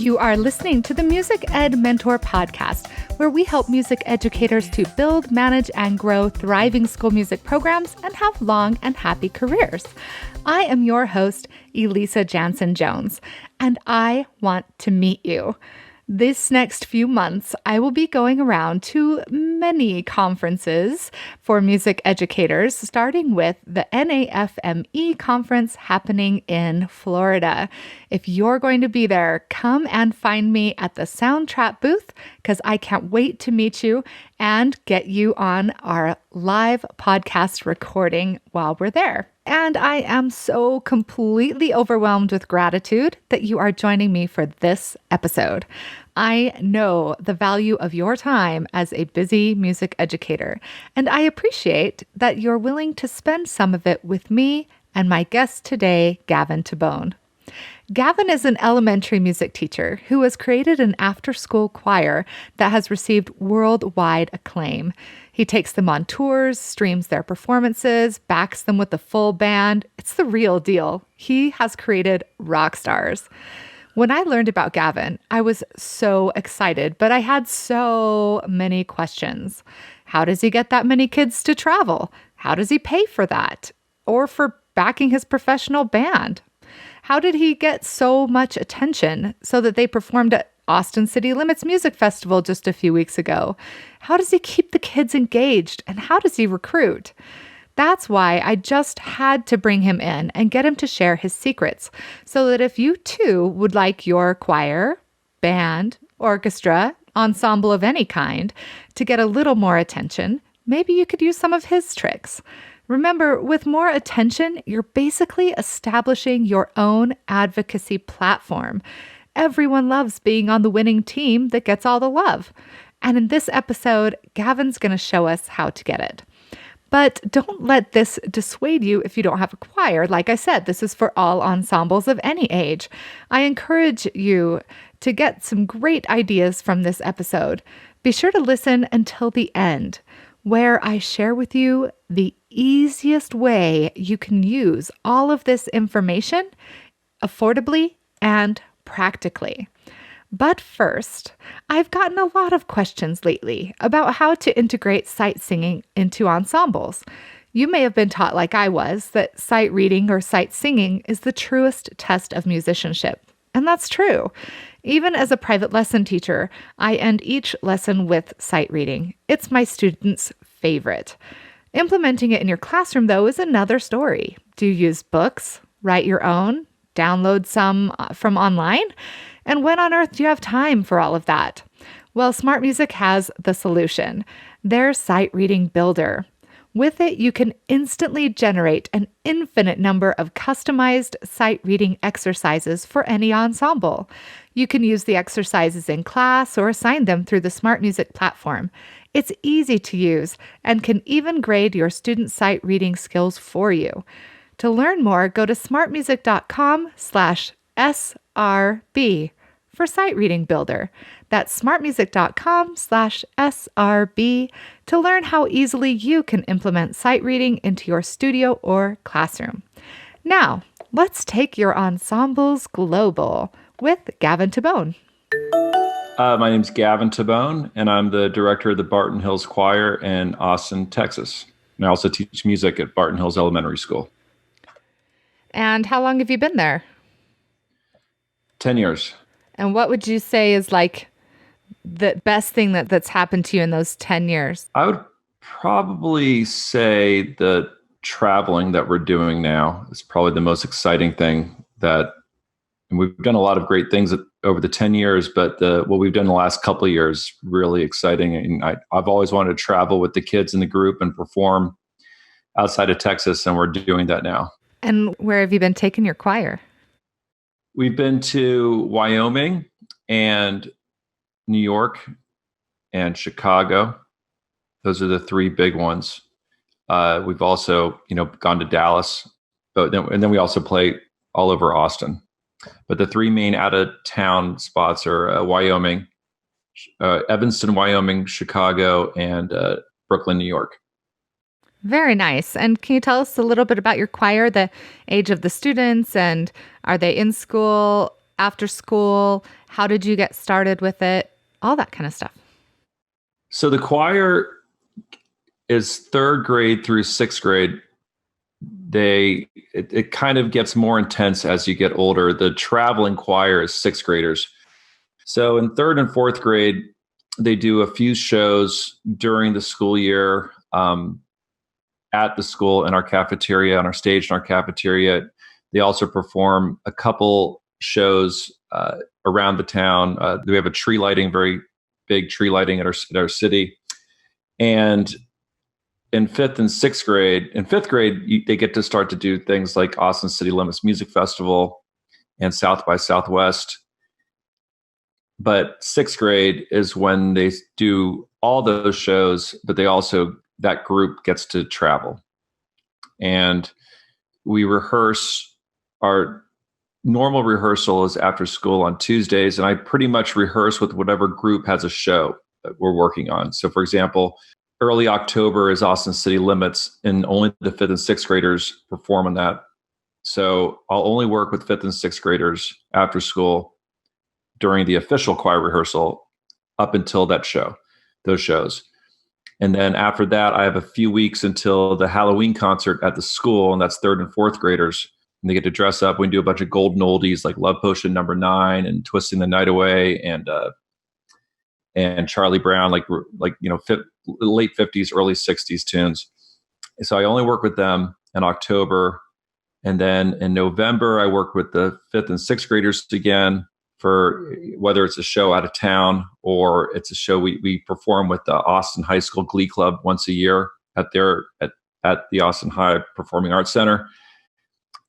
You are listening to the Music Ed Mentor podcast, where we help music educators to build, manage, and grow thriving school music programs and have long and happy careers. I am your host, Elisa Jansen-Jones, and I want to meet you. This next few months, I will be going around to many conferences for music educators, starting with the NAFME conference happening in Florida. If you're going to be there, come and find me at the Soundtrap booth because I can't wait to meet you and get you on our live podcast recording while we're there. And I am so completely overwhelmed with gratitude that you are joining me for this episode. I know the value of your time as a busy music educator, and I appreciate that you're willing to spend some of it with me and my guest today, Gavin Tabone. Gavin is an elementary music teacher who has created an after-school choir that has received worldwide acclaim. He takes them on tours, streams their performances, backs them with a full band. It's the real deal. He has created rock stars. When I learned about Gavin, I was so excited, but I had so many questions. How does he get that many kids to travel? How does he pay for that? Or for backing his professional band? How did he get so much attention so that they performed at Austin City Limits Music Festival just a few weeks ago? How does he keep the kids engaged? And how does he recruit? That's why I just had to bring him in and get him to share his secrets so that if you too would like your choir, band, orchestra, ensemble of any kind to get a little more attention, maybe you could use some of his tricks. Remember, with more attention, you're basically establishing your own advocacy platform. Everyone loves being on the winning team that gets all the love. And in this episode, Gavin's going to show us how to get it. But don't let this dissuade you if you don't have a choir. Like I said, this is for all ensembles of any age. I encourage you to get some great ideas from this episode. Be sure to listen until the end, where I share with you the easiest way you can use all of this information affordably and practically. But first, I've gotten a lot of questions lately about how to integrate sight singing into ensembles. You may have been taught, like I was, that sight reading or sight singing is the truest test of musicianship. And that's true. Even as a private lesson teacher, I end each lesson with sight reading. It's my students' favorite. Implementing it in your classroom, though, is another story. Do you use books, write your own, download some from online? And when on earth do you have time for all of that? Well, Smart Music has the solution, their Sight Reading Builder. With it, you can instantly generate an infinite number of customized sight reading exercises for any ensemble. You can use the exercises in class or assign them through the Smart Music platform. It's easy to use and can even grade your student sight reading skills for you. To learn more, go to smartmusic.com/SRB for Sight Reading Builder. That's smartmusic.com/SRB to learn how easily you can implement sight reading into your studio or classroom. Now, let's take your ensembles global with Gavin Tabone. My name's Gavin Tabone, and I'm the director of the Barton Hills Choir in Austin, Texas. And I also teach music at Barton Hills Elementary School. And how long have you been there? 10 years. And what would you say is like the best thing that's happened to you in those 10 years? I would probably say the traveling that we're doing now is probably the most exciting thing and we've done a lot of great things over the 10 years, but what we've done the last couple of years, really exciting. And I've always wanted to travel with the kids in the group and perform outside of Texas, and we're doing that now. And where have you been taking your choir? We've been to Wyoming and New York and Chicago. Those are the three big ones. We've also, gone to Dallas, and then we also play all over Austin. But the three main out-of-town spots are Wyoming, Evanston, Wyoming, Chicago, and Brooklyn, New York. Very nice. And can you tell us a little bit about your choir, the age of the students, and are they in school, after school? How did you get started with it? All that kind of stuff. So the choir is third grade through sixth grade. It kind of gets more intense as you get older. The traveling choir is sixth graders. So in third and fourth grade, they do a few shows during the school year at the school, in our cafeteria, on our stage in our cafeteria. They also perform a couple shows around the town. We have a tree lighting, very big tree lighting at our city. And in fifth and sixth grade, they get to start to do things like Austin City Limits Music Festival and South by Southwest. But sixth grade is when they do all those shows, but that group gets to travel. And we rehearse. Our normal rehearsal is after school on Tuesdays, and I pretty much rehearse with whatever group has a show that we're working on. So for example, early October is Austin City Limits, and only the fifth and sixth graders perform on that. So I'll only work with fifth and sixth graders after school during the official choir rehearsal up until those shows. And then after that, I have a few weeks until the Halloween concert at the school, and that's third and fourth graders. And they get to dress up. We do a bunch of golden oldies like Love Potion No. 9 and Twisting the Night Away and Charlie Brown, late 50s, early 60s tunes. So I only work with them in October. And then in November, I work with the fifth and sixth graders again, for whether it's a show out of town or it's a show we perform with the Austin High School Glee Club once a year at the Austin High Performing Arts Center.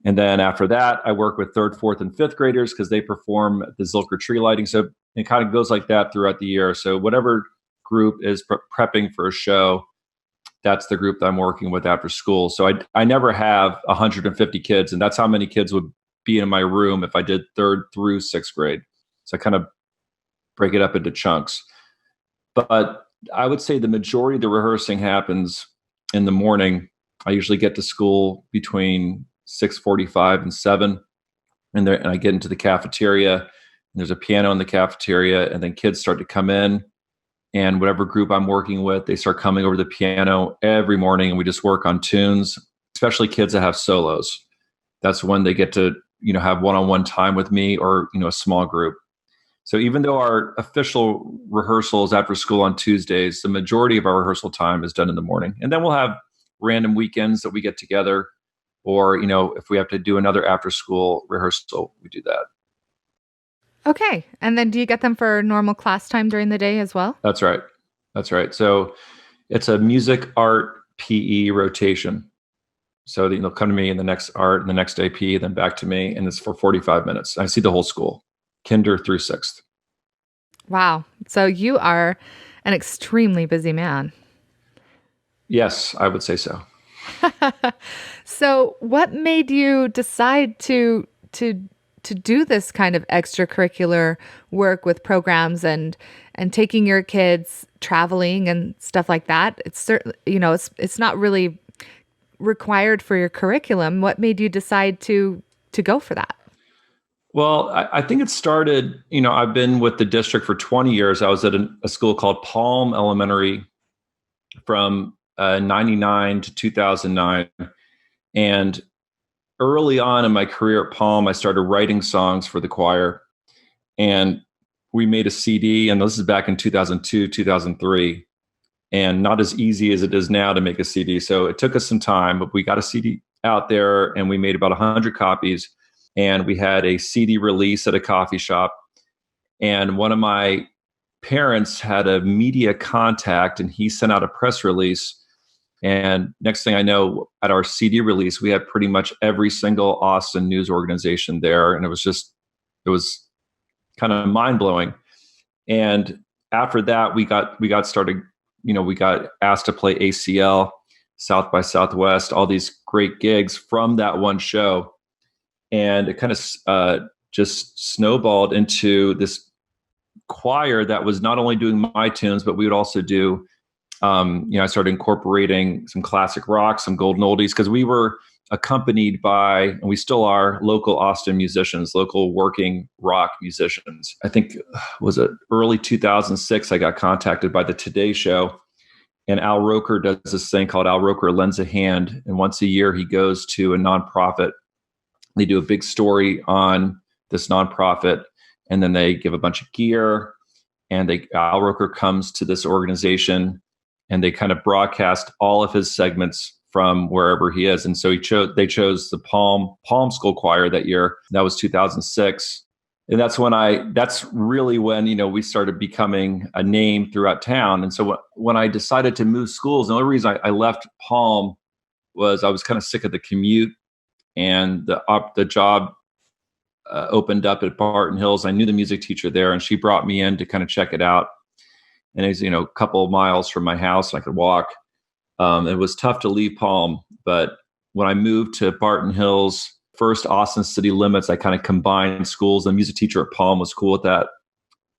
And then after that, I work with third, fourth, and fifth graders because they perform at the Zilker tree lighting. So it kind of goes like that throughout the year. So whatever group is prepping for a show, that's the group that I'm working with after school. So I never have 150 kids, and that's how many kids would be in my room if I did third through sixth grade. So I kind of break it up into chunks. But I would say the majority of the rehearsing happens in the morning. I usually get to school between 6:45 and 7, and I get into the cafeteria, and there's a piano in the cafeteria, and then kids start to come in, and whatever group I'm working with, they start coming over the piano every morning, and we just work on tunes, especially kids that have solos. That's when they get to have one-on-one time with me or a small group. So even though our official rehearsal is after school on Tuesdays, the majority of our rehearsal time is done in the morning, and then we'll have random weekends that we get together. Or, if we have to do another after school rehearsal, we do that. Okay. And then do you get them for normal class time during the day as well? That's right. So it's a music, art, PE rotation. So they'll come to me in the next art and the next day PE, then back to me. And it's for 45 minutes. I see the whole school, kinder through sixth. Wow. So you are an extremely busy man. Yes, I would say so. So what made you decide to do this kind of extracurricular work with programs and taking your kids traveling and stuff like that? It's certainly, it's not really required for your curriculum. What made you decide to go for that? Well, I think it started, I've been with the district for 20 years. I was at a school called Palm Elementary from 99 to 2009. And early on in my career at Palm, I started writing songs for the choir. And we made a CD, and this is back in 2002, 2003. And not as easy as it is now to make a CD. So it took us some time, but we got a CD out there, and we made about 100 copies. And we had a CD release at a coffee shop. And one of my parents had a media contact, and he sent out a press release. And next thing I know, at our CD release, we had pretty much every single Austin news organization there. And it was kind of mind blowing. And after that, we got started, we got asked to play ACL, South by Southwest, all these great gigs from that one show. And it kind of just snowballed into this choir that was not only doing my tunes, but we would also do, I started incorporating some classic rock, some golden oldies, because we were accompanied by, and we still are, local Austin musicians, local working rock musicians. I think, was it early 2006, I got contacted by the Today Show, and Al Roker does this thing called Al Roker Lends a Hand. And once a year, he goes to a nonprofit. They do a big story on this nonprofit, and then they give a bunch of gear. And Al Roker comes to this organization, and they kind of broadcast all of his segments from wherever he is. And so they chose the Palm School Choir that year. That was 2006. And that's really when, we started becoming a name throughout town. And so when I decided to move schools, the only reason I left Palm was I was kind of sick of the commute, and the job opened up at Barton Hills. I knew the music teacher there, and she brought me in to kind of check it out. And it was, a couple of miles from my house. I could walk. It was tough to leave Palm, but when I moved to Barton Hills, first Austin city limits, I kind of combined schools. The music teacher at Palm was cool with that.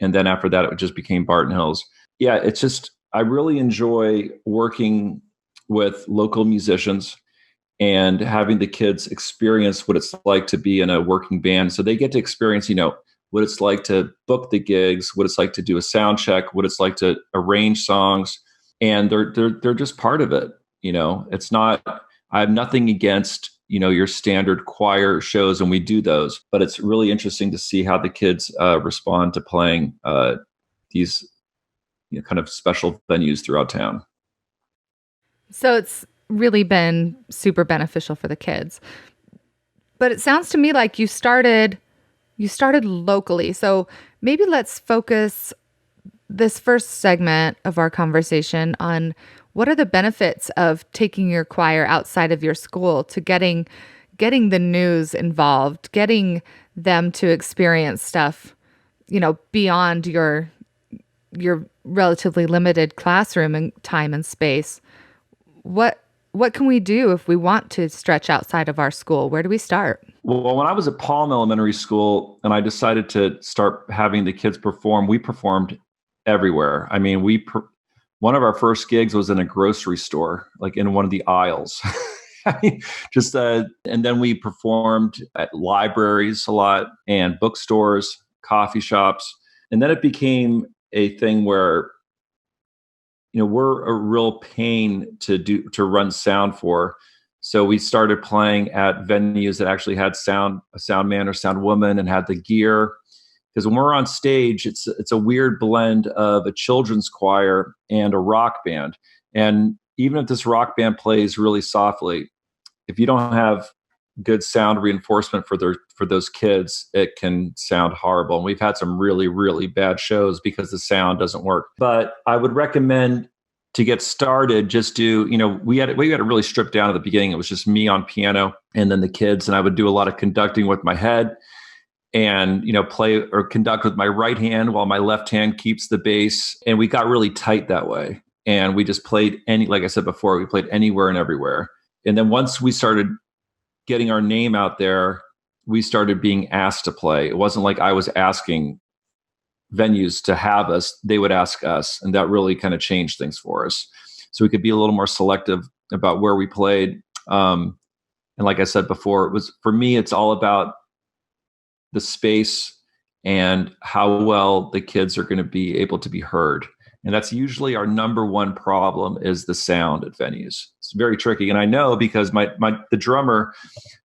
And then after that, it just became Barton Hills. Yeah, it's just, I really enjoy working with local musicians and having the kids experience what it's like to be in a working band. So they get to experience, what it's like to book the gigs, what it's like to do a sound check, what it's like to arrange songs. And they're just part of it. It's not, I have nothing against, your standard choir shows, and we do those, but it's really interesting to see how the kids respond to playing these kind of special venues throughout town. So it's really been super beneficial for the kids. But it sounds to me like you started locally. So maybe let's focus this first segment of our conversation on what are the benefits of taking your choir outside of your school to getting the news involved, getting them to experience stuff, beyond your relatively limited classroom and time and space. What can we do if we want to stretch outside of our school? Where do we start? Well, when I was at Palm Elementary School and I decided to start having the kids perform, we performed everywhere. I mean, one of our first gigs was in a grocery store, like in one of the aisles. And then we performed at libraries a lot, and bookstores, coffee shops. And then it became a thing where, we're a real pain to run sound for. So we started playing at venues that actually had a sound man or sound woman, and had the gear. Because when we're on stage, it's a weird blend of a children's choir and a rock band. And even if this rock band plays really softly, if you don't have good sound reinforcement for those kids, it can sound horrible. And we've had some really, really bad shows because the sound doesn't work. But I would recommend, to get started, just do, we had to really strip down at the beginning. It was just me on piano and then the kids. And I would do a lot of conducting with my head, and play or conduct with my right hand while my left hand keeps the bass. And we got really tight that way. And we just played like I said before, we played anywhere and everywhere. And then once we started getting our name out there, we started being asked to play. It wasn't like I was asking venues to have us, they would ask us. And that really kind of changed things for us. So we could be a little more selective about where we played. And like I said before, for me, it's all about the space and how well the kids are going to be able to be heard. And that's usually our number one problem, is the sound at venues. It's very tricky. And I know because the drummer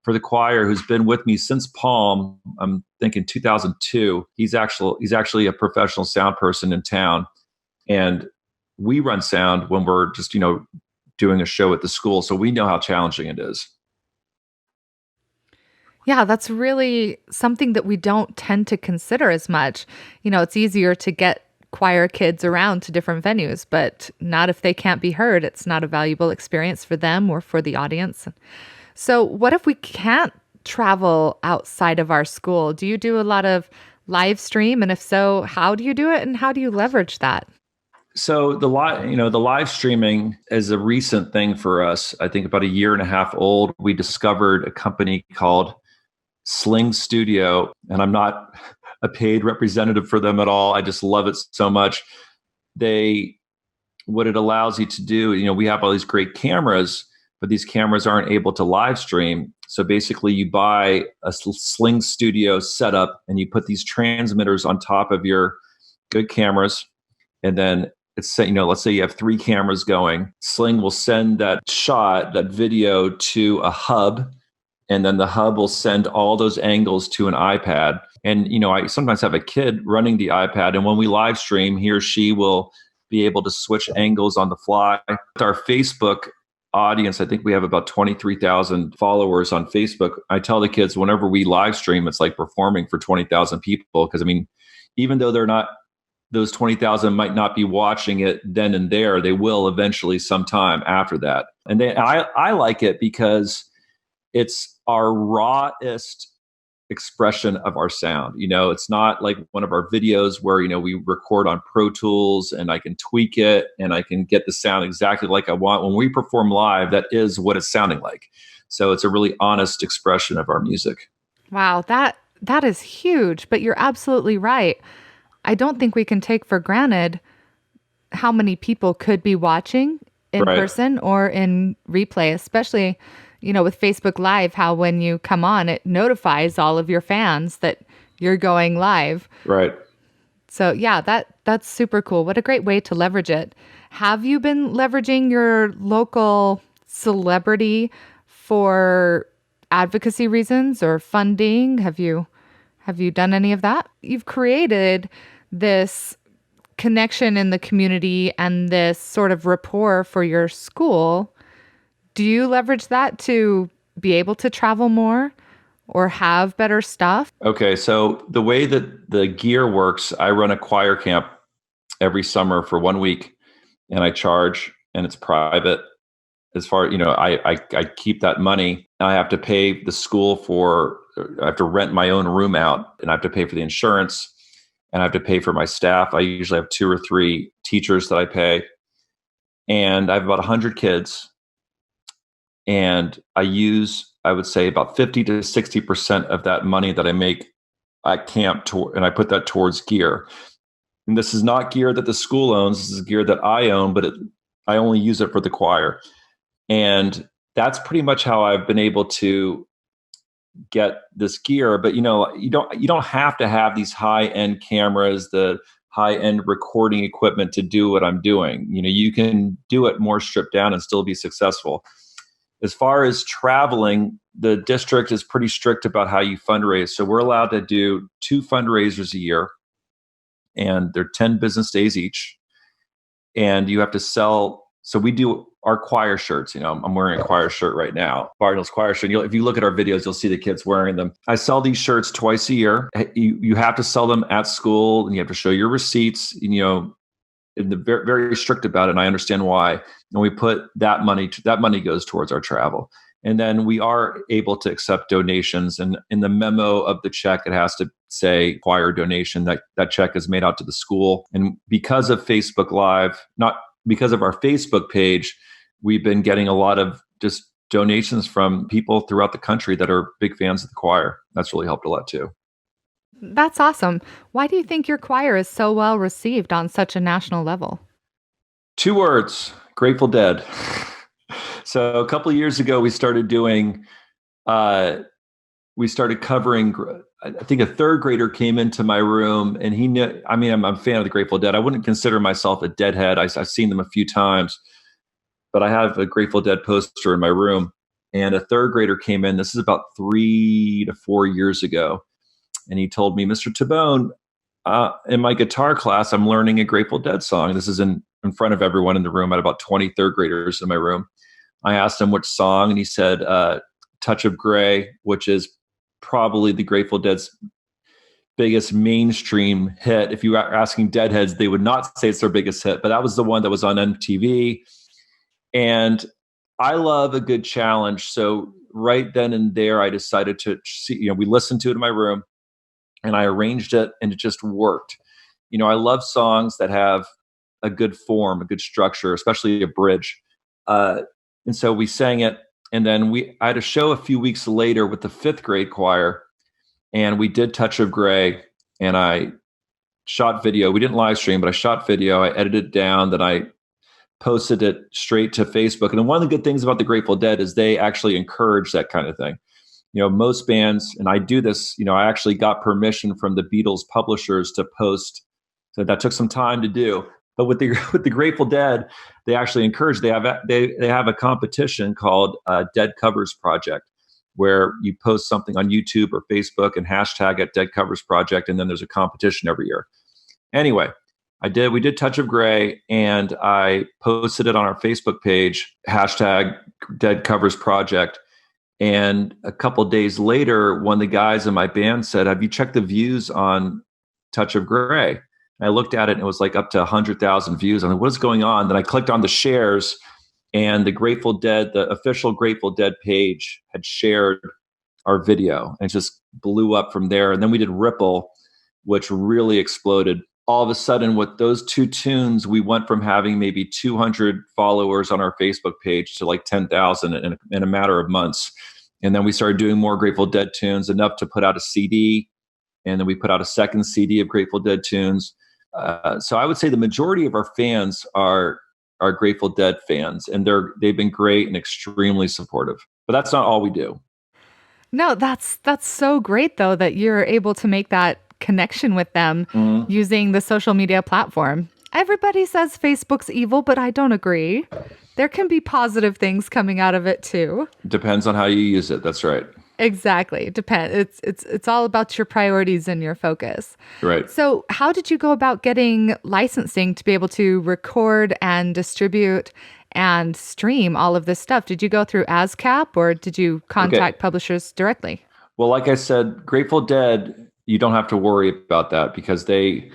for the choir, who's been with me since Palm, I'm thinking 2002, he's actually a professional sound person in town. And we run sound when we're just, doing a show at the school. So we know how challenging it is. Yeah, that's really something that we don't tend to consider as much. It's easier to get choir kids around to different venues, but not if they can't be heard. It's not a valuable experience for them or for the audience. So what if we can't travel outside of our school? Do you do a lot of live stream? And if so, how do you do it, and how do you leverage that? So the live streaming is a recent thing for us. I think about a year and a half old. We discovered a company called Sling Studio, and I'm not a paid representative for them at all. I just love it so much. What it allows you to do, we have all these great cameras, but these cameras aren't able to live stream. So basically you buy a Sling Studio setup and you put these transmitters on top of your good cameras. And then let's say you have 3 cameras going. Sling will send that video to a hub, and then the hub will send all those angles to an iPad. And, I sometimes have a kid running the iPad, and when we live stream, he or she will be able to switch angles on the fly. With our Facebook audience, I think we have about 23,000 followers on Facebook. I tell the kids whenever we live stream, it's like performing for 20,000 people. Because, even though those 20,000 might not be watching it then and there, they will eventually sometime after that. And I like it because it's our rawest expression of our sound. It's not like one of our videos where, we record on Pro Tools and I can tweak it and I can get the sound exactly like I want. When we perform live, that is what it's sounding like. So it's a really honest expression of our music. Wow, that is huge, but you're absolutely right. I don't think we can take for granted how many people could be watching in person or in replay, especially with Facebook Live, how when you come on, it notifies all of your fans that you're going live. Right. So yeah, that's super cool. What a great way to leverage it. Have you been leveraging your local celebrity for advocacy reasons or funding? Have you done any of that? You've created this connection in the community and this sort of rapport for your school. Do you leverage that to be able to travel more or have better stuff? Okay, so the way that the gear works, I run a choir camp every summer for 1 week, and I charge, and it's private. As far, I keep that money. I have to pay the school I have to rent my own room out, and I have to pay for the insurance, and I have to pay for my staff. I usually have 2 or 3 teachers that I pay, and I have about 100 kids. And I would say about 50 to 60% of that money that I make at camp, and I put that towards gear. And this is not gear that the school owns. This is gear that I own, but I only use it for the choir. And that's pretty much how I've been able to get this gear. But you don't have to have these high-end cameras, the high-end recording equipment to do what I'm doing. You can do it more stripped down and still be successful. As far as traveling, the district is pretty strict about how you fundraise. So we're allowed to do 2 fundraisers a year, and they're 10 business days each. And you have to sell. So we do our choir shirts. I'm wearing a choir shirt right now, Barton's choir shirt. If you look at our videos, you'll see the kids wearing them. I sell these shirts twice a year. You have to sell them at school, and you have to show your receipts. And they're very strict about it, and I understand why. And we put that money goes towards our travel. And then we are able to accept donations. And in the memo of the check, it has to say choir donation. That check is made out to the school. And because of Facebook Live, not because of our Facebook page, we've been getting a lot of just donations from people throughout the country that are big fans of the choir. That's really helped a lot too. That's awesome. Why do you think your choir is so well received on such a national level? 2 words: Grateful Dead. So a couple of years ago, we started covering. I think a 3rd grader came into my room, and he knew. I'm a fan of the Grateful Dead. I wouldn't consider myself a Deadhead. I've seen them a few times, but I have a Grateful Dead poster in my room. And a 3rd grader came in. This is about 3 to 4 years ago. And he told me, Mr. Tabone, in my guitar class, I'm learning a Grateful Dead song. This is in front of everyone in the room. I had about 20 3rd graders in my room. I asked him which song, and he said, Touch of Grey, which is probably the Grateful Dead's biggest mainstream hit. If you were asking Deadheads, they would not say it's their biggest hit, but that was the one that was on MTV. And I love a good challenge. So right then and there, I decided to see, we listened to it in my room, and I arranged it, and it just worked. I love songs that have a good form, a good structure, especially a bridge. And so we sang it, and then I had a show a few weeks later with the 5th grade choir, and we did Touch of Grey, and I shot video. We didn't live stream, but I shot video. I edited it down. Then I posted it straight to Facebook. And one of the good things about the Grateful Dead is they actually encourage that kind of thing. Most bands, and I do this, I actually got permission from the Beatles publishers to post. So that took some time to do. But with the Grateful Dead, they actually encourage. They have a competition called Dead Covers Project, where you post something on YouTube or Facebook and hashtag it Dead Covers Project, and then there's a competition every year. Anyway, we did Touch of Grey, and I posted it on our Facebook page, hashtag Dead Covers Project. And a couple of days later, one of the guys in my band said, "Have you checked the views on Touch of Grey?" And I looked at it and it was like up to 100,000 views. I'm like, what is going on? Then I clicked on the shares, and the Grateful Dead, the official Grateful Dead page, had shared our video, and it just blew up from there. And then we did Ripple, which really exploded. All of a sudden, with those two tunes, we went from having maybe 200 followers on our Facebook page to like 10,000 in a matter of months. And then we started doing more Grateful Dead tunes, enough to put out a CD. And then we put out a second CD of Grateful Dead tunes. So I would say the majority of our fans are Grateful Dead fans, and they've been great and extremely supportive. But that's not all we do. No, that's so great though that you're able to make that connection with them using the social media platform. Everybody says Facebook's evil, but I don't agree. There can be positive things coming out of it too. Depends on how you use it. That's right. Exactly. It's all about your priorities and your focus. Right. So how did you go about getting licensing to be able to record and distribute and stream all of this stuff? Did you go through ASCAP, or did you contact publishers directly? Well, like I said, Grateful Dead, you don't have to worry about that because they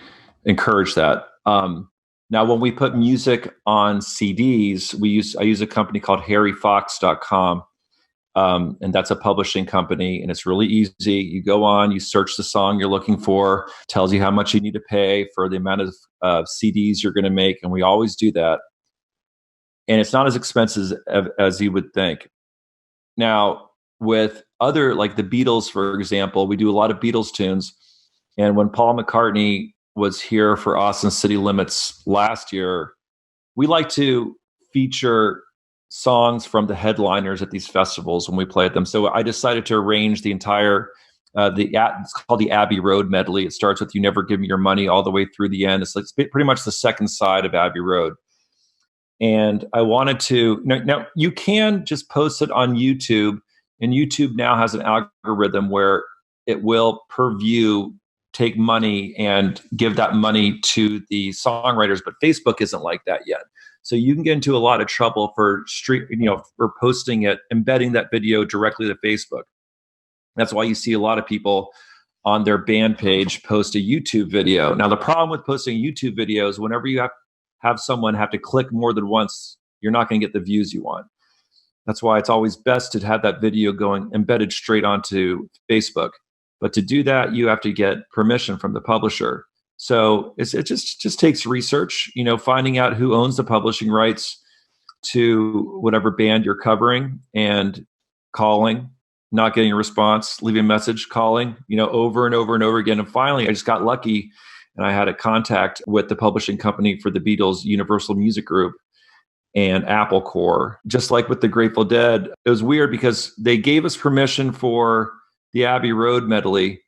encourage that. Now, when we put music on CDs, I use a company called harryfox.com. And that's a publishing company, and it's really easy. You go on, you search the song you're looking for, tells you how much you need to pay for the amount of CDs you're going to make, and we always do that. And it's not as expensive as you would think. Now, with other, like the Beatles, for example, we do a lot of Beatles tunes. And when Paul McCartney was here for Austin City Limits last year, we like to feature songs from the headliners at these festivals when we play at them. So I decided to arrange the entire, it's called the Abbey Road medley. It starts with "You Never Give Me Your Money" all the way through the end. It's pretty much the second side of Abbey Road. And I wanted to, now you can just post it on YouTube, and YouTube now has an algorithm where it will per view take money and give that money to the songwriters, but Facebook isn't like that yet. So you can get into a lot of trouble for for posting it, embedding that video directly to Facebook. That's why you see a lot of people on their band page post a YouTube video. Now, the problem with posting a YouTube video is whenever you have someone have to click more than once, you're not going to get the views you want. That's why it's always best to have that video going embedded straight onto Facebook. But to do that, you have to get permission from the publisher. So it just takes research, finding out who owns the publishing rights to whatever band you're covering, and calling, not getting a response, leaving a message, calling, over and over and over again. And finally, I just got lucky, and I had a contact with the publishing company for the Beatles, Universal Music Group, and Apple Corps. Just like with the Grateful Dead, it was weird because they gave us permission for the Abbey Road medley.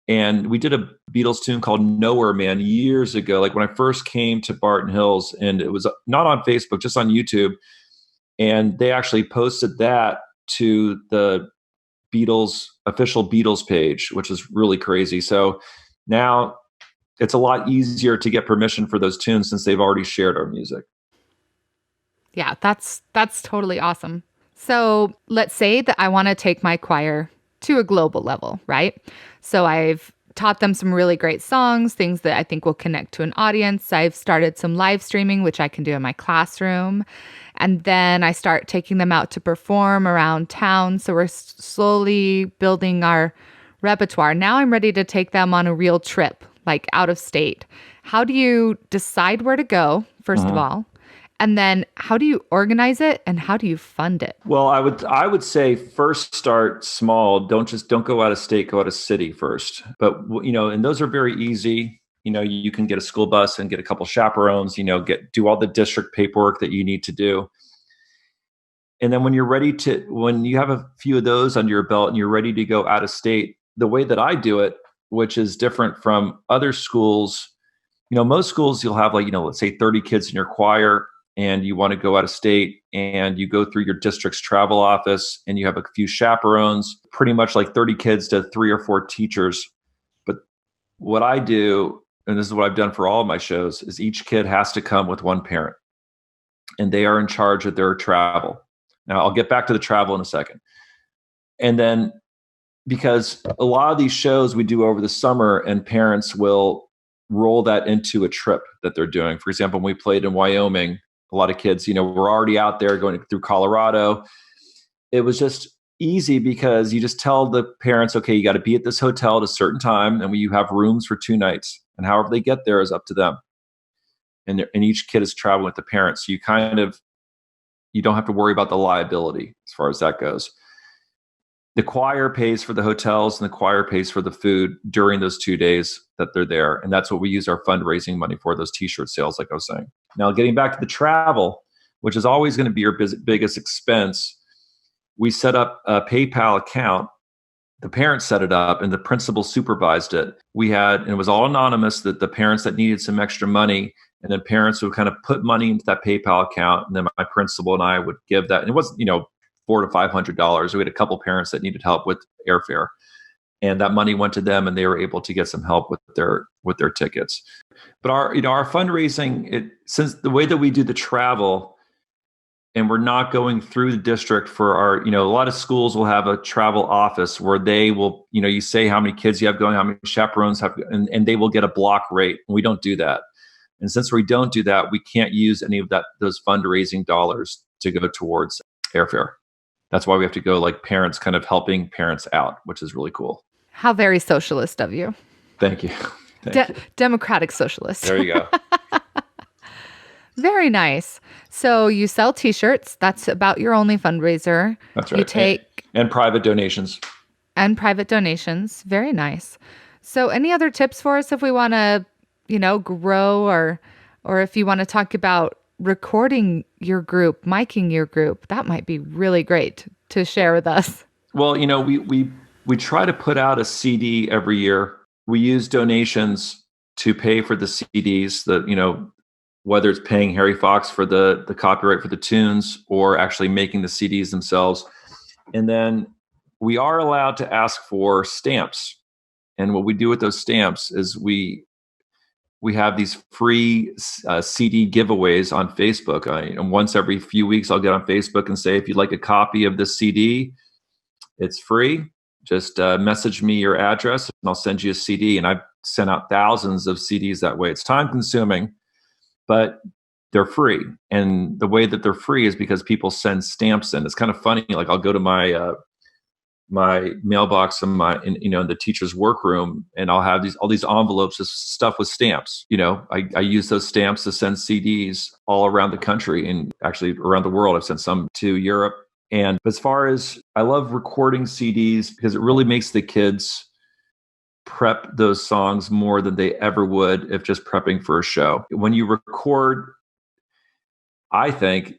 And we did a Beatles tune called "Nowhere Man" years ago, like when I first came to Barton Hills, and it was not on Facebook, just on YouTube. And they actually posted that to the Beatles official Beatles page, which is really crazy. So now it's a lot easier to get permission for those tunes since they've already shared our music. Yeah, that's totally awesome. So let's say that I want to take my choir to a global level, right? So I've taught them some really great songs, things that I think will connect to an audience. I've started some live streaming, which I can do in my classroom. And then I start taking them out to perform around town. So we're slowly building our repertoire. Now I'm ready to take them on a real trip, like out of state. How do you decide where to go, first of all? And then how do you organize it, and how do you fund it? Well, I would say first start small. Don't go out of state, go out of city first. But and those are very easy. you can get a school bus and get a couple chaperones, do all the district paperwork that you need to do. And then when you have a few of those under your belt and you're ready to go out of state, the way that I do it, which is different from other schools, most schools you'll have let's say 30 kids in your choir and you want to go out of state and you go through your district's travel office and you have a few chaperones, pretty much like 30 kids to 3 or 4 teachers. But what I do, and this is what I've done for all of my shows, is each kid has to come with one parent and they are in charge of their travel. Now, I'll get back to the travel in a second. And then, because a lot of these shows we do over the summer and parents will roll that into a trip that they're doing. For example, when we played in Wyoming, a lot of kids, were already out there going through Colorado. It was just easy because you just tell the parents, okay, you got to be at this hotel at a certain time and you have rooms for 2 nights. And however they get there is up to them. And each kid is traveling with the parents. So you don't have to worry about the liability as far as that goes. The choir pays for the hotels and the choir pays for the food during those 2 days that they're there. And that's what we use our fundraising money for, those t-shirt sales, like I was saying. Now, getting back to the travel, which is always going to be your biggest expense, we set up a PayPal account. The parents set it up and the principal supervised it. And it was all anonymous, that the parents that needed some extra money, and then parents would kind of put money into that PayPal account. And then my principal and I would give that. And it wasn't, $400 to $500. We had a couple parents that needed help with airfare, and that money went to them, and they were able to get some help with their tickets. But our fundraising, since the way that we do the travel, and we're not going through the district for our, a lot of schools will have a travel office where they will, you say how many kids you have going, how many chaperones have, and they will get a block rate. And we don't do that. And since we don't do that, we can't use any of those fundraising dollars to go towards airfare. That's why we have to go like parents, kind of helping parents out, which is really cool. How very socialist of you. Thank you. Democratic socialist. There you go. Very nice. So you sell t-shirts. That's about your only fundraiser. That's right. You take and private donations. And private donations. Very nice. So any other tips for us if we want to, grow, or if you want to talk about recording your group, miking your group? That might be really great to share with us. Well, we try to put out a CD every year. We use donations to pay for the CDs, whether it's paying Harry Fox for the copyright for the tunes or actually making the CDs themselves. And then we are allowed to ask for stamps. And what we do with those stamps is we have these free CD giveaways on Facebook. And once every few weeks, I'll get on Facebook and say, if you'd like a copy of this CD, it's free. Just message me your address and I'll send you a CD. And I've sent out thousands of CDs that way. It's time consuming, but they're free. And the way that they're free is because people send stamps in. It's kind of funny. Like I'll go to my mailbox in the teacher's workroom, and I'll have all these envelopes of stuff with stamps. I use those stamps to send CDs all around the country and actually around the world. I've sent some to Europe. And as far as I love recording CDs because it really makes the kids prep those songs more than they ever would if just prepping for a show. When you record, I think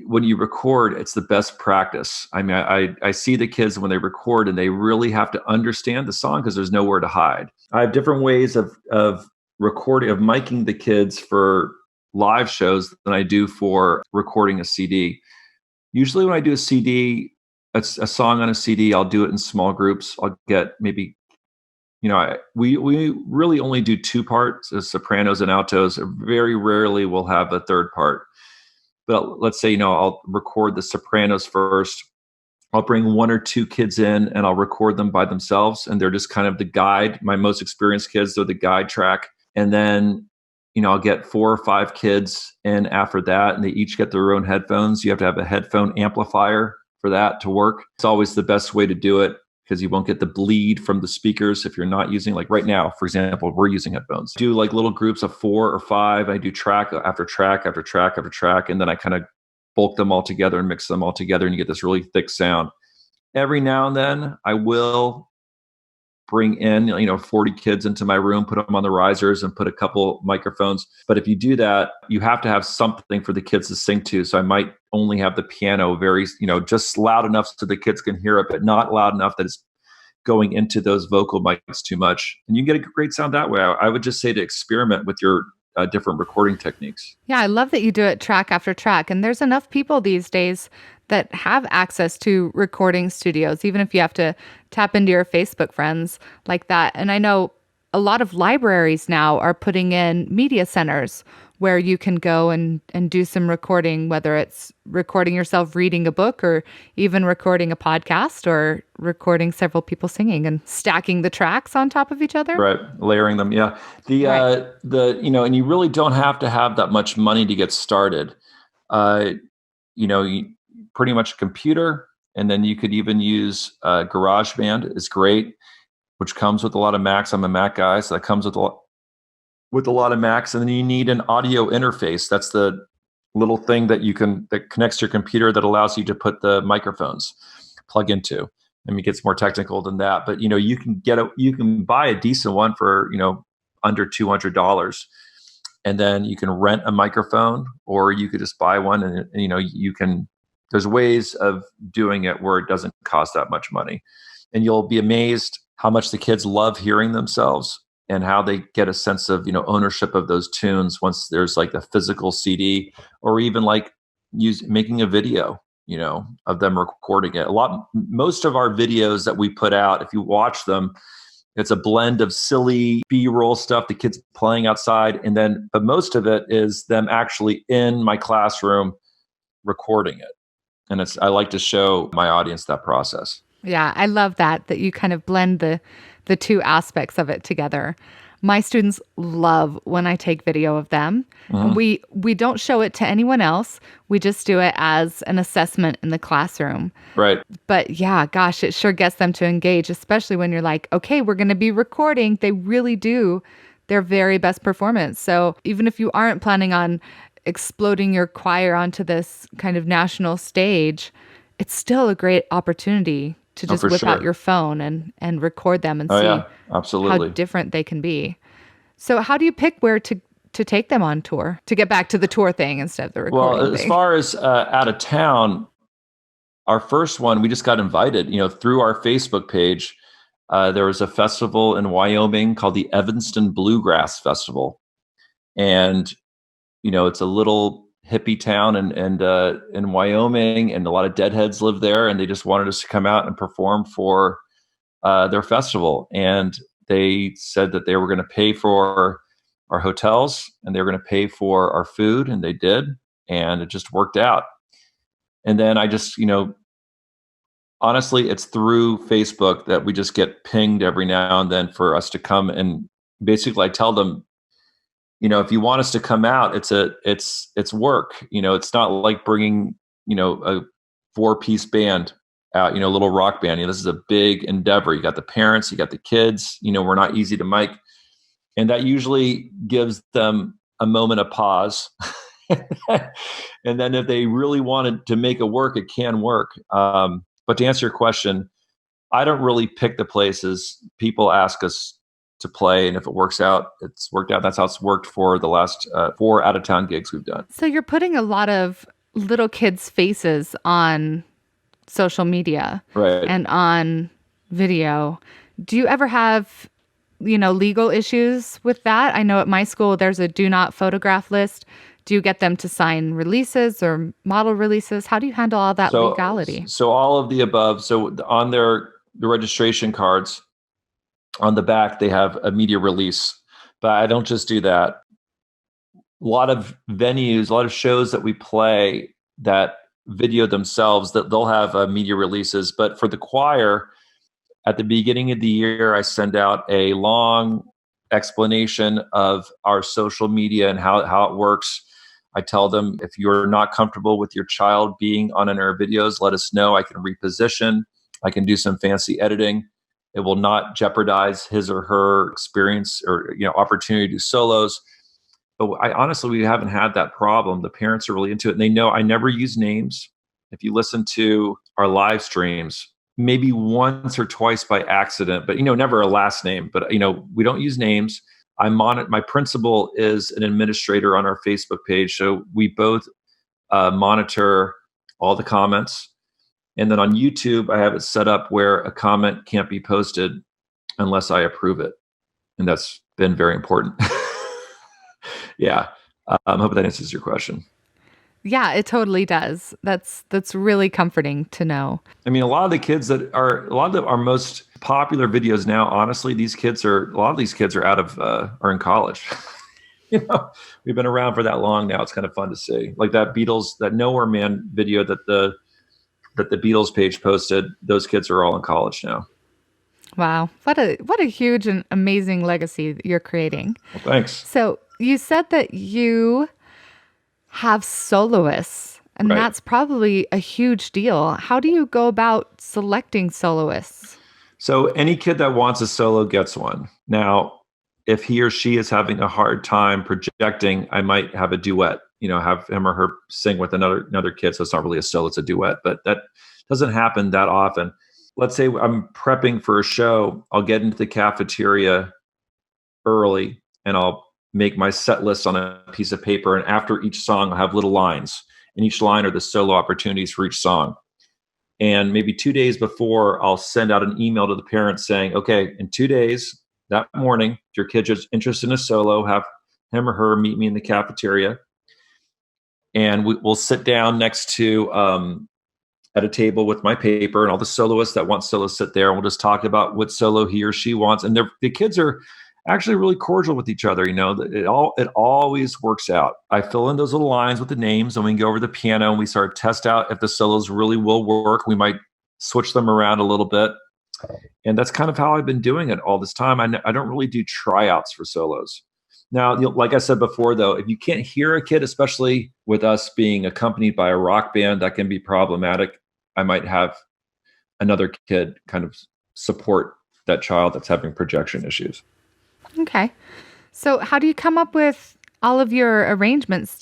when you record, it's the best practice. I mean, I see the kids when they record and they really have to understand the song because there's nowhere to hide. I have different ways of recording, of miking the kids for live shows than I do for recording a CD. Usually when I do a CD, a song on a CD, I'll do it in small groups. I'll get maybe, we really only do 2 parts, sopranos and altos. Very rarely we'll have a third part. But let's say, I'll record the sopranos first. I'll bring 1 or 2 kids in and I'll record them by themselves. And they're just kind of the guide. My most experienced kids, they're the guide track. And then, I'll get 4 or 5 kids in after that. And they each get their own headphones. You have to have a headphone amplifier for that to work. It's always the best way to do it because you won't get the bleed from the speakers if you're not using, like right now, for example, we're using headphones. Do like little groups of 4 or 5. I do track after track after track after track. And then I kind of bulk them all together and mix them all together and you get this really thick sound. Every now and then I will bring in, 40 kids into my room, put them on the risers and put a couple microphones. But if you do that, you have to have something for the kids to sing to. So I might only have the piano very, just loud enough so the kids can hear it, but not loud enough that it's going into those vocal mics too much. And you get a great sound that way. I would just say to experiment with your different recording techniques. Yeah, I love that you do it track after track. And there's enough people these days that have access to recording studios, even if you have to tap into your Facebook friends like that. And I know a lot of libraries now are putting in media centers where you can go and do some recording, whether it's recording yourself reading a book or even recording a podcast or recording several people singing and stacking the tracks on top of each other. Right. Layering them. Yeah. And you really don't have to have that much money to get started. Pretty much a computer, and then you could even use GarageBand is great, which comes with a lot of Macs. I'm a Mac guy, so that comes with a lot of Macs. And then you need an audio interface. That's the little thing that connects to your computer that allows you to put the microphones plug into. I mean, it gets more technical than that, but you can buy a decent one for under $200, and then you can rent a microphone, or you could just buy one, and you can. There's ways of doing it where it doesn't cost that much money, and you'll be amazed how much the kids love hearing themselves and how they get a sense of ownership of those tunes once there's like the physical CD, or even like making a video of them recording it. Most of our videos that we put out, if you watch them, it's a blend of silly B-roll stuff, the kids playing outside, but most of it is them actually in my classroom recording it. And I like to show my audience that process. Yeah, I love that you kind of blend the two aspects of it together. My students love when I take video of them. Mm-hmm. We don't show it to anyone else. We just do it as an assessment in the classroom. Right. But yeah, gosh, it sure gets them to engage, especially when you're like, okay, we're going to be recording. They really do their very best performance. So even if you aren't planning on exploding your choir onto this kind of national stage, it's still a great opportunity to just whip out your phone and record them and see absolutely how different they can be. So how do you pick where to take them on tour, to get back to the tour thing instead of the recording thing? As far as out of town, our first one, we just got invited, through our Facebook page. There was a festival in Wyoming called the Evanston Bluegrass Festival. And it's a little hippie town in Wyoming, and a lot of deadheads live there, and they just wanted us to come out and perform for their festival. And they said that they were going to pay for our hotels and they were going to pay for our food, and they did, and it just worked out. And then I just, honestly, it's through Facebook that we just get pinged every now and then for us to come, and basically I tell them, if you want us to come out, it's work. It's not like bringing, a 4-piece band out, a little rock band. This is a big endeavor. You got the parents, you got the kids, we're not easy to mic. And that usually gives them a moment of pause. And then if they really wanted to make it work, it can work. But to answer your question, I don't really pick the places. People ask us to play, and if it works out, it's worked out. That's how it's worked for the last 4 out-of-town gigs we've done. So you're putting a lot of little kids' faces on social media, right, and on video. Do you ever have, legal issues with that? I know at my school there's a do not photograph list. Do you get them to sign releases or model releases? How do you handle all that legality? So all of the above. So on the registration cards, on the back, they have a media release, but I don't just do that. A lot of venues, a lot of shows that we play that video themselves, that they'll have media releases. But for the choir, at the beginning of the year, I send out a long explanation of our social media and how it works. I tell them, if you're not comfortable with your child being on our videos, let us know. I can reposition. I can do some fancy editing. It will not jeopardize his or her experience or opportunity to do solos. But we haven't had that problem. The parents are really into it, and they know I never use names. If you listen to our live streams, maybe once or twice by accident, but, never a last name. But, we don't use names. My principal is an administrator on our Facebook page. So we both monitor all the comments. And then on YouTube, I have it set up where a comment can't be posted unless I approve it. And that's been very important. Yeah. I hope that answers your question. Yeah, it totally does. That's really comforting to know. I mean, a lot of our most popular videos now, honestly, a lot of these kids are in college. We've been around for that long now. It's kind of fun to see. Like that Nowhere Man video that the Beatles page posted, those kids are all in college now. Wow. What a huge and amazing legacy that you're creating. Well, thanks. So you said that you have soloists, and Right. That's probably a huge deal. How do you go about selecting soloists? So any kid that wants a solo gets one. Now, if he or she is having a hard time projecting, I might have a duet, have him or her sing with another kid. So it's not really a solo, it's a duet, but that doesn't happen that often. Let's say I'm prepping for a show. I'll get into the cafeteria early and I'll make my set list on a piece of paper. And after each song, I'll have little lines. And each line are the solo opportunities for each song. And maybe 2 days before, I'll send out an email to the parents saying, okay, in 2 days, that morning, if your kid is interested in a solo, have him or her meet me in the cafeteria. And we'll sit down next to at a table with my paper, and all the soloists that want solos sit there, and we'll just talk about what solo he or she wants. And the kids are actually really cordial with each other. It always works out. I fill in those little lines with the names, and we go over the piano and we start to test out if the solos really will work. We might switch them around a little bit. And that's kind of how I've been doing it all this time. I don't really do tryouts for solos. Now, like I said before, though, if you can't hear a kid, especially with us being accompanied by a rock band, that can be problematic. I might have another kid kind of support that child that's having projection issues. Okay. So how do you come up with all of your arrangements?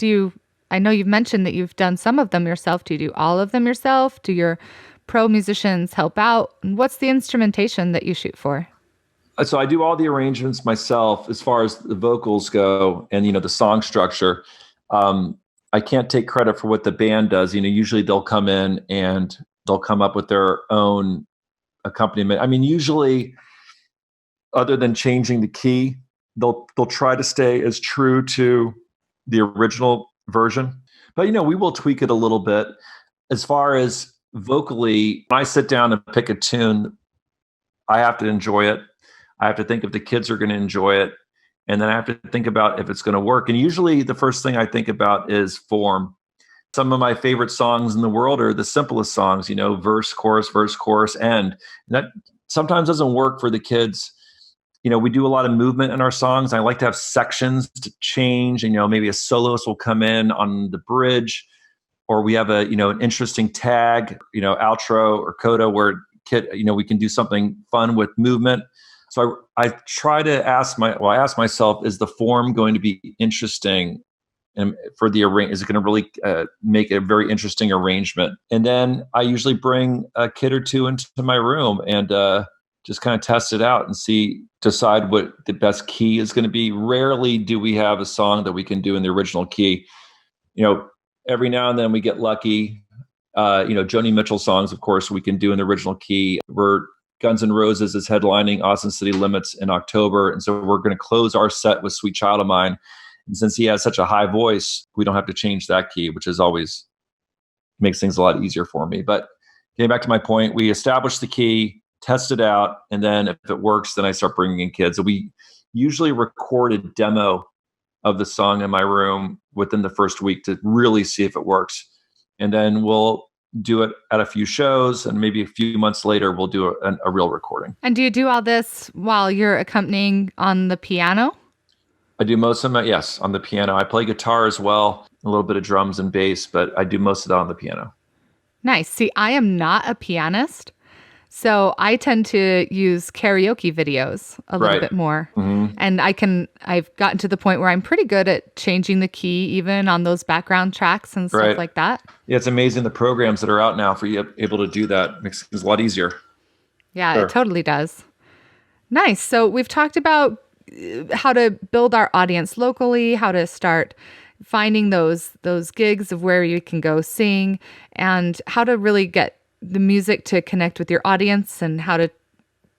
I know you've mentioned that you've done some of them yourself. Do you do all of them yourself? Do your pro musicians help out? And what's the instrumentation that you shoot for? So I do all the arrangements myself as far as the vocals go and, the song structure. I can't take credit for what the band does. Usually they'll come in and they'll come up with their own accompaniment. I mean, usually other than changing the key, they'll try to stay as true to the original version. But, we will tweak it a little bit. As far as vocally, when I sit down and pick a tune, I have to enjoy it. I have to think if the kids are going to enjoy it. And then I have to think about if it's going to work. And usually the first thing I think about is form. Some of my favorite songs in the world are the simplest songs, verse, chorus, end. And that sometimes doesn't work for the kids. We do a lot of movement in our songs. I like to have sections to change. Maybe a soloist will come in on the bridge, or we have an interesting tag, outro or coda where we can do something fun with movement. So I try to ask myself, is the form going to be interesting? And for the is it going to really make a very interesting arrangement? And then I usually bring a kid or two into my room and just kind of test it out and decide what the best key is going to be. Rarely do we have a song that we can do in the original key. Every now and then we get lucky. Joni Mitchell songs, of course, we can do in the original key. Guns N' Roses is headlining Austin City Limits in October. And so we're going to close our set with Sweet Child of Mine. And since he has such a high voice, we don't have to change that key, which is always makes things a lot easier for me. But getting back to my point, we establish the key, test it out, and then if it works, then I start bringing in kids. So we usually record a demo of the song in my room within the first week to really see if it works. And then we'll do it at a few shows, and maybe a few months later, we'll do a real recording. And do you do all this while you're accompanying on the piano? I do most of it, yes, on the piano. I play guitar as well, a little bit of drums and bass, but I do most of that on the piano. Nice. See, I am not a pianist, so I tend to use karaoke videos a little bit more. Mm-hmm. And I've gotten to the point where I'm pretty good at changing the key even on those background tracks and stuff like that. Yeah, it's amazing the programs that are out now for you able to do that. Makes it a lot easier. Yeah, it Sure. totally does. Nice. So we've talked about how to build our audience locally, how to start finding those gigs of where you can go sing, and how to really get the music to connect with your audience, and how to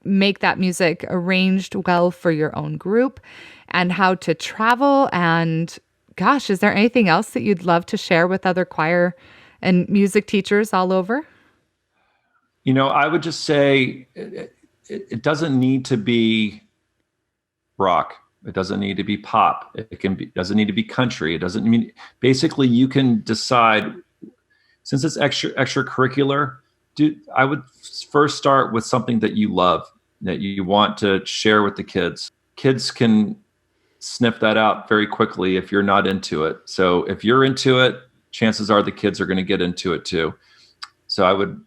make that music arranged well for your own group, and how to travel. And gosh, is there anything else that you'd love to share with other choir and music teachers all over? I would just say it doesn't need to be rock. It doesn't need to be pop. Doesn't need to be country. It doesn't mean basically you can decide, since it's extracurricular. I would first start with something that you love, that you want to share with the kids. Kids can sniff that out very quickly if you're not into it. So if you're into it, chances are the kids are going to get into it too. So I would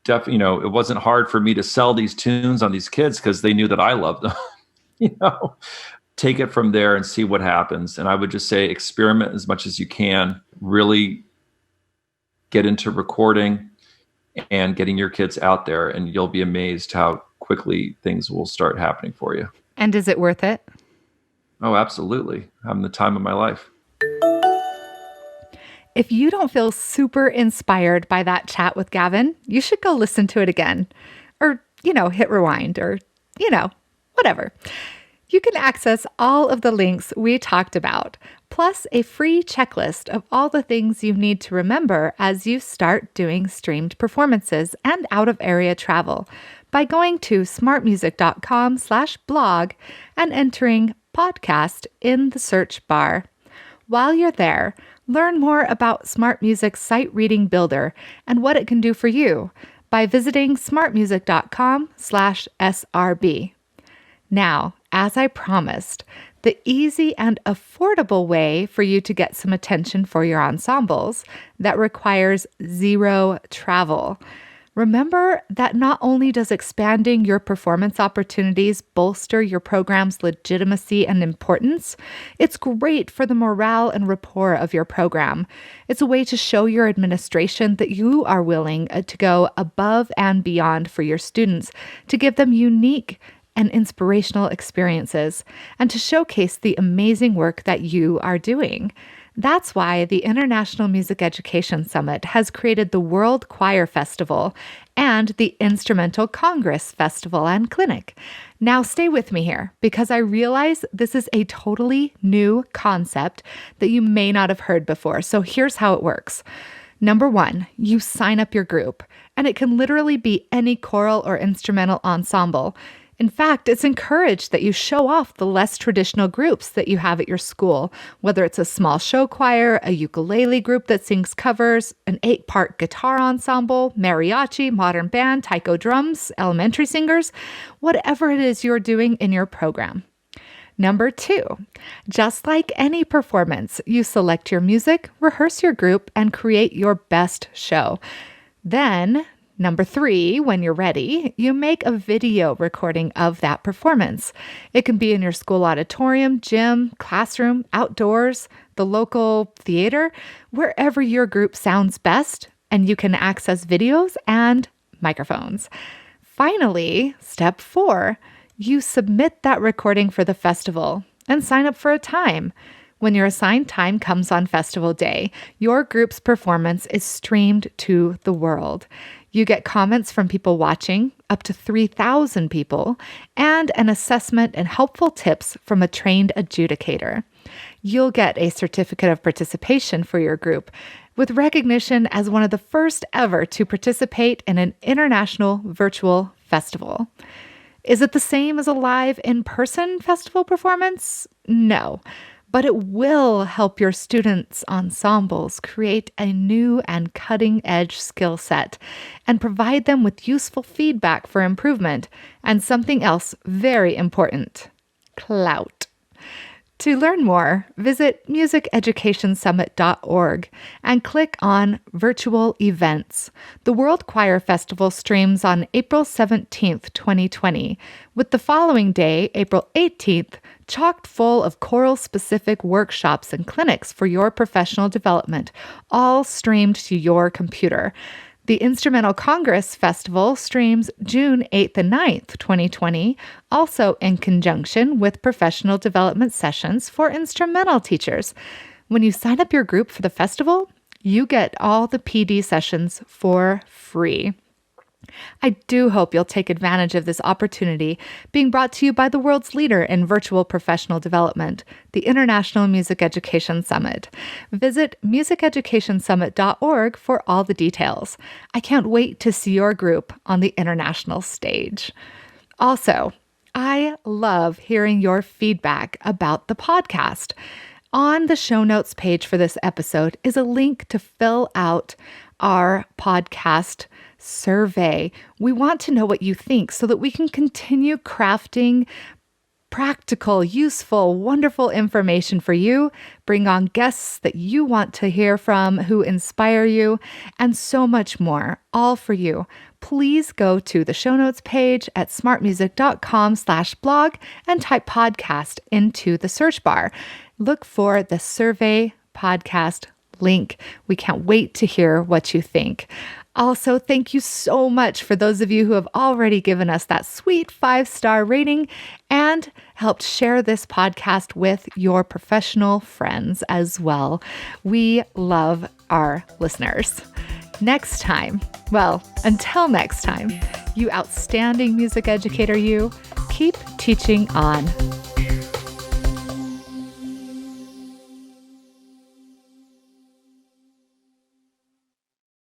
definitely, it wasn't hard for me to sell these tunes on these kids because they knew that I loved them. Take it from there and see what happens. And I would just say experiment as much as you can. Really get into recording and getting your kids out there, and you'll be amazed how quickly things will start happening for you. And is it worth it? Oh, absolutely. Having the time of my life. If you don't feel super inspired by that chat with Gavin, you should go listen to it again, or, hit rewind, or, whatever. You can access all of the links we talked about, plus a free checklist of all the things you need to remember as you start doing streamed performances and out-of-area travel by going to smartmusic.com/blog and entering podcast in the search bar. While you're there, learn more about Smart Music's Sight Reading Builder and what it can do for you by visiting smartmusic.com/SRB. Now, as I promised, the easy and affordable way for you to get some attention for your ensembles that requires zero travel. Remember that not only does expanding your performance opportunities bolster your program's legitimacy and importance, it's great for the morale and rapport of your program. It's a way to show your administration that you are willing to go above and beyond for your students, to give them unique and inspirational experiences, and to showcase the amazing work that you are doing. That's why the International Music Education Summit has created the World Choir Festival and the Instrumental Congress Festival and Clinic. Now stay with me here, because I realize this is a totally new concept that you may not have heard before. So here's how it works. Number one, you sign up your group, and it can literally be any choral or instrumental ensemble. In fact, it's encouraged that you show off the less traditional groups that you have at your school, whether it's a small show choir, a ukulele group that sings covers, an 8-part guitar ensemble, mariachi, modern band, taiko drums, elementary singers, whatever it is you're doing in your program. Number two, just like any performance, you select your music, rehearse your group, and create your best show. Then, number three, when you're ready, you make a video recording of that performance. It can be in your school auditorium, gym, classroom, outdoors, the local theater, wherever your group sounds best, and you can access videos and microphones. Finally, step 4, you submit that recording for the festival and sign up for a time. When your assigned time comes on festival day, your group's performance is streamed to the world. You get comments from people watching, up to 3,000 people, and an assessment and helpful tips from a trained adjudicator. You'll get a certificate of participation for your group, with recognition as one of the first ever to participate in an international virtual festival. Is it the same as a live in-person festival performance? No. But it will help your students' ensembles create a new and cutting-edge skill set and provide them with useful feedback for improvement, and something else very important: clout. To learn more, visit musiceducationsummit.org and click on Virtual Events. The World Choir Festival streams on April 17th, 2020, with the following day, April 18th, chocked full of choral-specific workshops and clinics for your professional development, all streamed to your computer. The Instrumental Congress Festival streams June 8th and 9th, 2020, also in conjunction with professional development sessions for instrumental teachers. When you sign up your group for the festival, you get all the PD sessions for free. I do hope you'll take advantage of this opportunity being brought to you by the world's leader in virtual professional development, the International Music Education Summit. Visit musiceducationsummit.org for all the details. I can't wait to see your group on the international stage. Also, I love hearing your feedback about the podcast. On the show notes page for this episode is a link to fill out our podcast survey. We want to know what you think so that we can continue crafting practical, useful, wonderful information for you, bring on guests that you want to hear from who inspire you, and so much more, all for you. Please go to the show notes page at smartmusic.com/blog and type podcast into the search bar. Look for the survey podcast link. We can't wait to hear what you think. Also, thank you so much for those of you who have already given us that sweet 5-star rating and helped share this podcast with your professional friends as well. We love our listeners. Next time, until next time, you outstanding music educator, you keep teaching on.